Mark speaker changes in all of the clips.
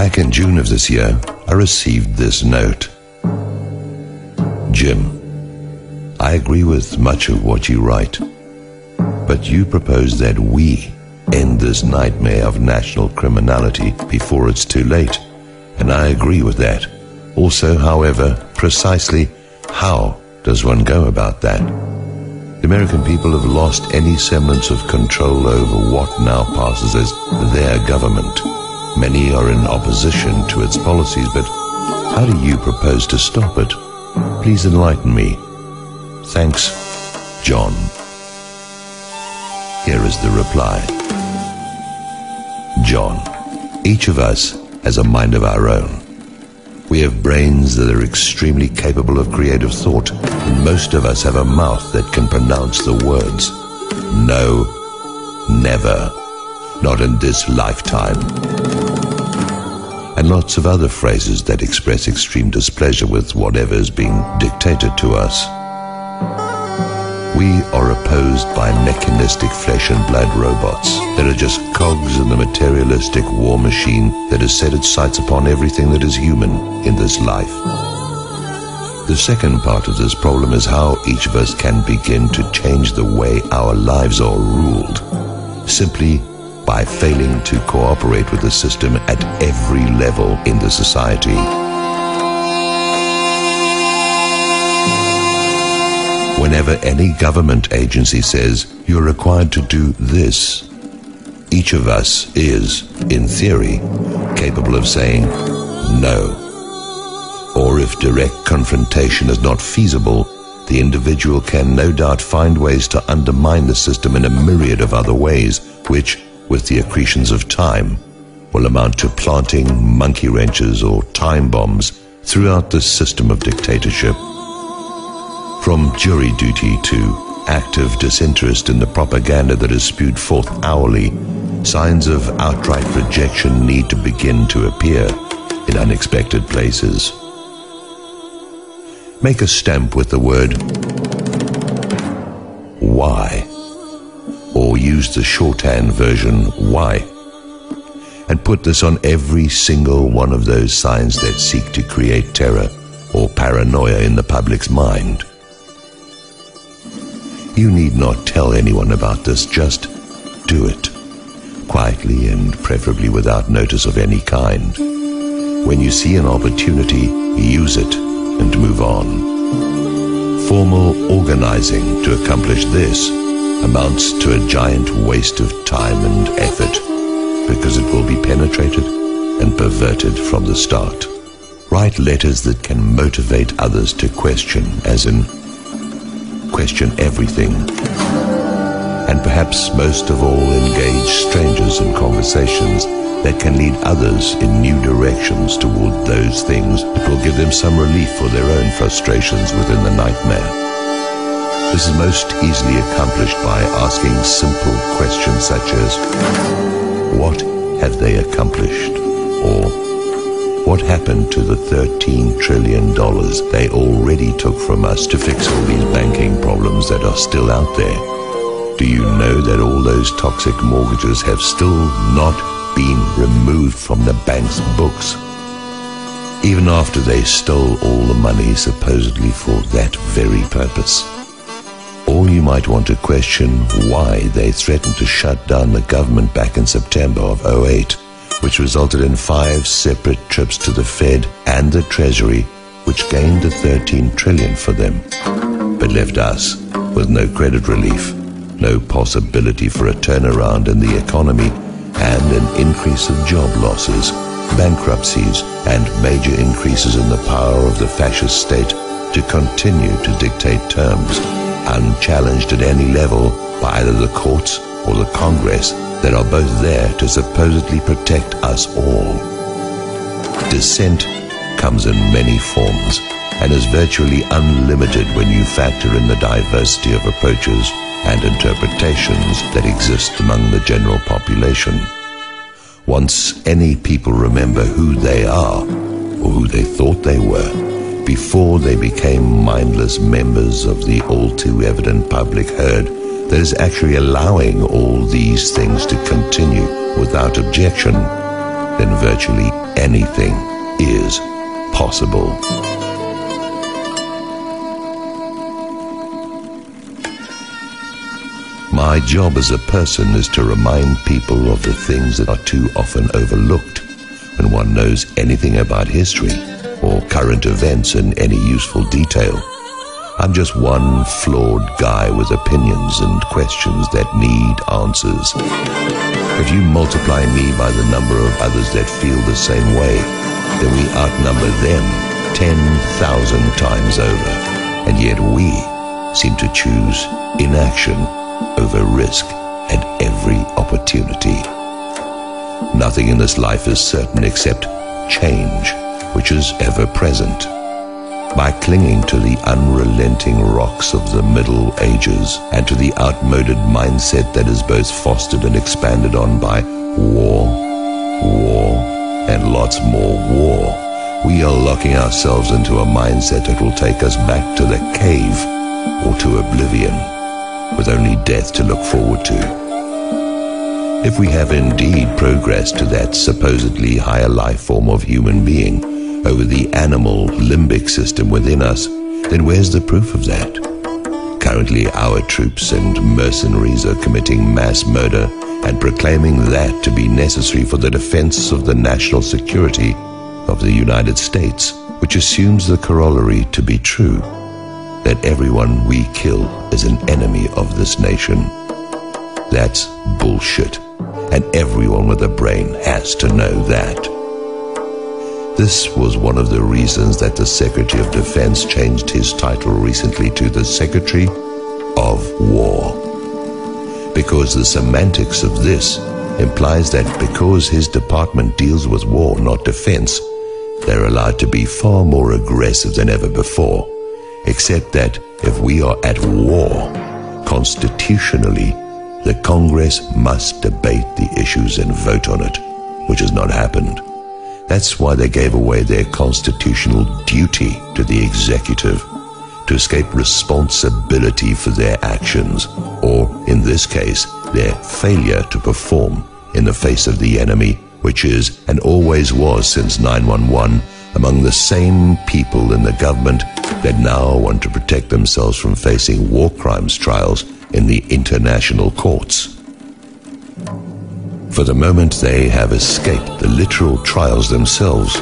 Speaker 1: Back in June of this year, I received this note. Jim, I agree with much of what you write, but you propose that we end this nightmare of national criminality before it's too late, and I agree with that. Also, however, precisely how does one go about that? The American people have lost any semblance of control over what now passes as their government. Many are in opposition to its policies, but how do you propose to stop it? Please enlighten me. Thanks, John. Here is the reply. John, each of us has a mind of our own. We have brains that are extremely capable of creative thought, and most of us have a mouth that can pronounce the words, no, never, not in this lifetime, and lots of other phrases that express extreme displeasure with whatever is being dictated to us. We are opposed by mechanistic flesh and blood robots that are just cogs in the materialistic war machine that has set its sights upon everything that is human in this life. The second part of this problem is how each of us can begin to change the way our lives are ruled, simply by failing to cooperate with the system at every level in the society. Whenever any government agency says you're required to do this, each of us is, in theory, capable of saying no. Or if direct confrontation is not feasible, the individual can no doubt find ways to undermine the system in a myriad of other ways, which, with the accretions of time, will amount to planting monkey wrenches or time bombs throughout the system of dictatorship. From jury duty to active disinterest in the propaganda that is spewed forth hourly, signs of outright rejection need to begin to appear in unexpected places. Make a stamp with the word "why," or use the shorthand version "why," and put this on every single one of those signs that seek to create terror or paranoia in the public's mind. You need not tell anyone about this, just do it, quietly and preferably without notice of any kind. When you see an opportunity, use it and move on. Formal organizing to accomplish this amounts to a giant waste of time and effort, because it will be penetrated and perverted from the start. Write letters that can motivate others to question, as in question everything, and perhaps most of all engage strangers in conversations that can lead others in new directions toward those things that will give them some relief for their own frustrations within the nightmare. This is most easily accomplished by asking simple questions such as, what have they accomplished? Or, what happened to the $13 trillion they already took from us to fix all these banking problems that are still out there? Do you know that all those toxic mortgages have still not been removed from the bank's books, even after they stole all the money supposedly for that very purpose? Or you might want to question why they threatened to shut down the government back in September of '08, which resulted in 5 separate trips to the Fed and the Treasury, which gained the $13 trillion for them, but left us with no credit relief, no possibility for a turnaround in the economy, and an increase of job losses, bankruptcies, and major increases in the power of the fascist state to continue to dictate terms, unchallenged at any level by either the courts or the Congress that are both there to supposedly protect us all. Dissent comes in many forms and is virtually unlimited when you factor in the diversity of approaches and interpretations that exist among the general population. Once any people remember who they are, or who they thought they were, before they became mindless members of the all-too-evident public herd that is actually allowing all these things to continue without objection, then virtually anything is possible. My job as a person is to remind people of the things that are too often overlooked when one knows anything about history or current events in any useful detail. I'm just one flawed guy with opinions and questions that need answers. If you multiply me by the number of others that feel the same way, then we outnumber them 10,000 times over. And yet we seem to choose inaction over risk at every opportunity. Nothing in this life is certain except change, which is ever present. By clinging to the unrelenting rocks of the Middle Ages and to the outmoded mindset that is both fostered and expanded on by war, and lots more war, we are locking ourselves into a mindset that will take us back to the cave or to oblivion, with only death to look forward to. If we have indeed progressed to that supposedly higher life form of human being over the animal limbic system within us, then where's the proof of that? Currently, our troops and mercenaries are committing mass murder and proclaiming that to be necessary for the defense of the national security of the United States, which assumes the corollary to be true, that everyone we kill is an enemy of this nation. That's bullshit, and everyone with a brain has to know that. This was one of the reasons that the Secretary of Defense changed his title recently to the Secretary of War. Because the semantics of this implies that because his department deals with war, not defense, they're allowed to be far more aggressive than ever before, except that if we are at war, constitutionally, the Congress must debate the issues and vote on it, which has not happened. That's why they gave away their constitutional duty to the executive to escape responsibility for their actions, or in this case, their failure to perform in the face of the enemy, which is and always was since 9/11 among the same people in the government that now want to protect themselves from facing war crimes trials in the international courts. For the moment, they have escaped the literal trials themselves,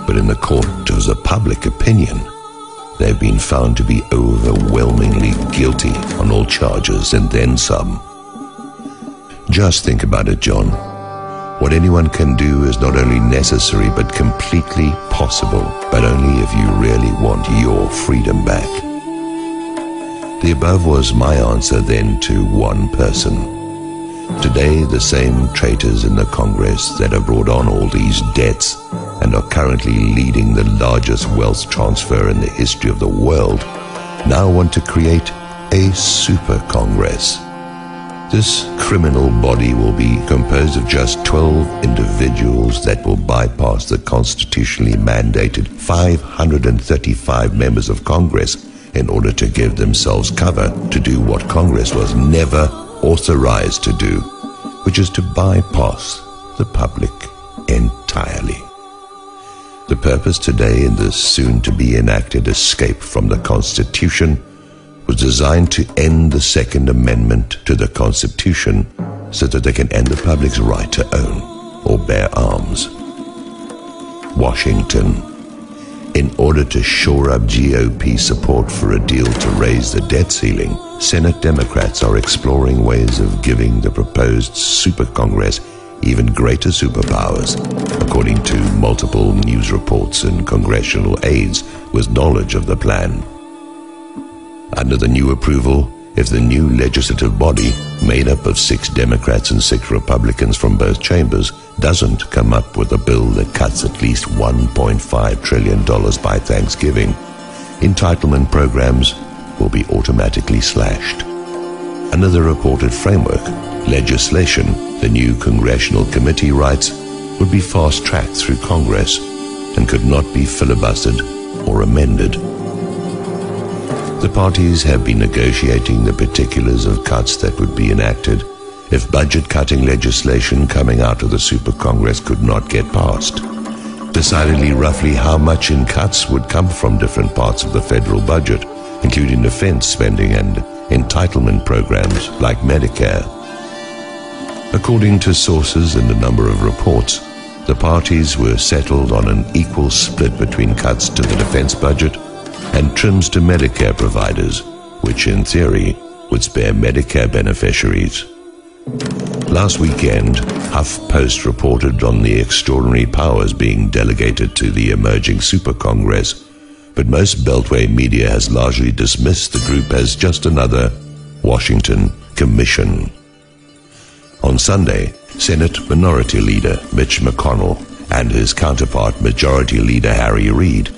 Speaker 1: but in the court of the public opinion, they've been found to be overwhelmingly guilty on all charges and then some. Just think about it, John. What anyone can do is not only necessary but completely possible, but only if you really want your freedom back. The above was my answer then to one person. Today, the same traitors in the Congress that have brought on all these debts and are currently leading the largest wealth transfer in the history of the world now want to create a super Congress. This criminal body will be composed of just 12 individuals that will bypass the constitutionally mandated 535 members of Congress in order to give themselves cover to do what Congress was never authorized to do, which is to bypass the public entirely. The purpose today in this soon-to-be enacted escape from the Constitution was designed to end the Second Amendment to the Constitution so that they can end the public's right to own or bear arms. Washington. In order to shore up GOP support for a deal to raise the debt ceiling, Senate Democrats are exploring ways of giving the proposed Super Congress even greater superpowers, according to multiple news reports and congressional aides with knowledge of the plan. Under the new approval, if the new legislative body, made up of 6 Democrats and 6 Republicans from both chambers, doesn't come up with a bill that cuts at least $1.5 trillion by Thanksgiving, entitlement programs will be automatically slashed. Under the reported framework, legislation, the new congressional committee writes, would be fast-tracked through Congress and could not be filibustered or amended. The parties have been negotiating the particulars of cuts that would be enacted, if budget-cutting legislation coming out of the Super Congress could not get passed. Decidedly roughly how much in cuts would come from different parts of the federal budget, including defense spending and entitlement programs like Medicare. According to sources and a number of reports, the parties were settled on an equal split between cuts to the defense budget and trims to Medicare providers, which in theory would spare Medicare beneficiaries. Last weekend, HuffPost reported on the extraordinary powers being delegated to the emerging Super Congress, but most Beltway media has largely dismissed the group as just another Washington commission. On Sunday, Senate Minority Leader Mitch McConnell and his counterpart Majority Leader Harry Reid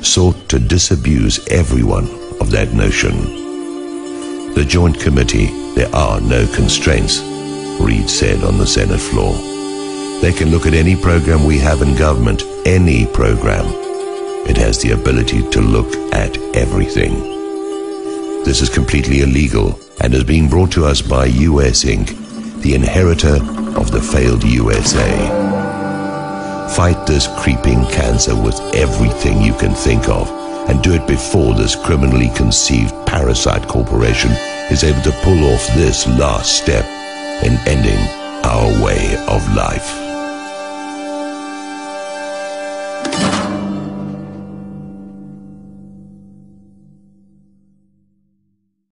Speaker 1: sought to disabuse everyone of that notion. The Joint Committee, there are no constraints, Reid said on the Senate floor. They can look at any program we have in government, any program. It has the ability to look at everything. This is completely illegal and is being brought to us by US Inc., the inheritor of the failed USA. Fight this creeping cancer with everything you can think of, and do it before this criminally conceived parasite corporation is able to pull off this last step in ending our way of life.